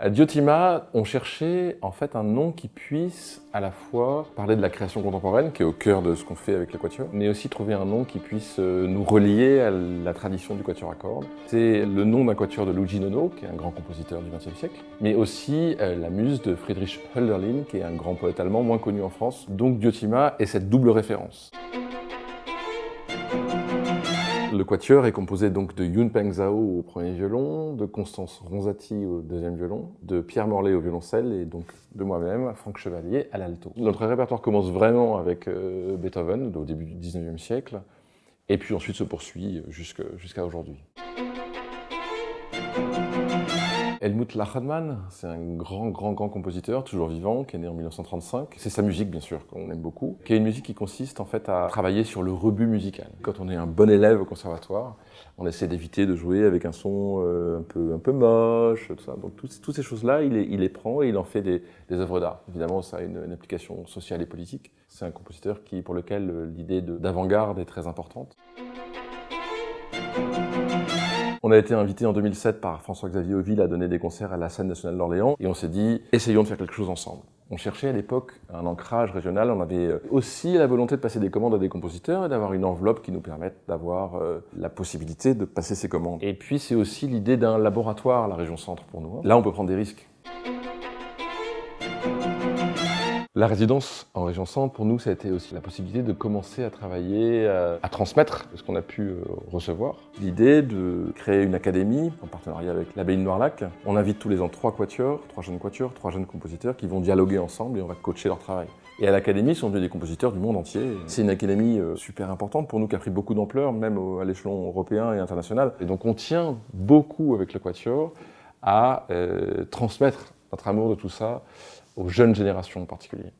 À Diotima, on cherchait en fait un nom qui puisse à la fois parler de la création contemporaine, qui est au cœur de ce qu'on fait avec le quatuor, mais aussi trouver un nom qui puisse nous relier à la tradition du quatuor à cordes. C'est le nom d'un quatuor de Luigi Nono, qui est un grand compositeur du XXe siècle, mais aussi la muse de Friedrich Hölderlin, qui est un grand poète allemand moins connu en France. Donc Diotima est cette double référence. Le quatuor est composé donc de Yun Peng Zhao au premier violon, de Constance Ronzati au deuxième violon, de Pierre Morlaix au violoncelle et donc de moi-même, Franck Chevalier, à l'alto. Notre répertoire commence vraiment avec Beethoven au début du XIXe siècle et puis ensuite se poursuit jusqu'à aujourd'hui. Helmut Lachenmann, c'est un grand compositeur, toujours vivant, qui est né en 1935. C'est sa musique, bien sûr, qu'on aime beaucoup, qui est une musique qui consiste en fait à travailler sur le rebut musical. Quand on est un bon élève au conservatoire, on essaie d'éviter de jouer avec un son un peu moche, tout ça. Donc toutes ces choses-là, il les prend et il en fait des œuvres d'art. Évidemment, ça a une application sociale et politique. C'est un compositeur pour lequel l'idée d'avant-garde est très importante. On a été invité en 2007 par François-Xavier Auville à donner des concerts à la Scène nationale d'Orléans et on s'est dit, essayons de faire quelque chose ensemble. On cherchait à l'époque un ancrage régional, on avait aussi la volonté de passer des commandes à des compositeurs et d'avoir une enveloppe qui nous permette d'avoir la possibilité de passer ces commandes. Et puis c'est aussi l'idée d'un laboratoire à la région Centre pour nous. Là on peut prendre des risques. La résidence en région Centre, pour nous, ça a été aussi la possibilité de commencer à travailler, à transmettre ce qu'on a pu recevoir. L'idée de créer une académie en partenariat avec l'abbaye de Noirlac. On invite tous les ans 3 jeunes compositeurs qui vont dialoguer ensemble et on va coacher leur travail. Et à l'académie sont venus des compositeurs du monde entier. C'est une académie super importante pour nous qui a pris beaucoup d'ampleur, même à l'échelon européen et international. Et donc on tient beaucoup avec le quatuor à transmettre notre amour de tout ça aux jeunes générations en particulier.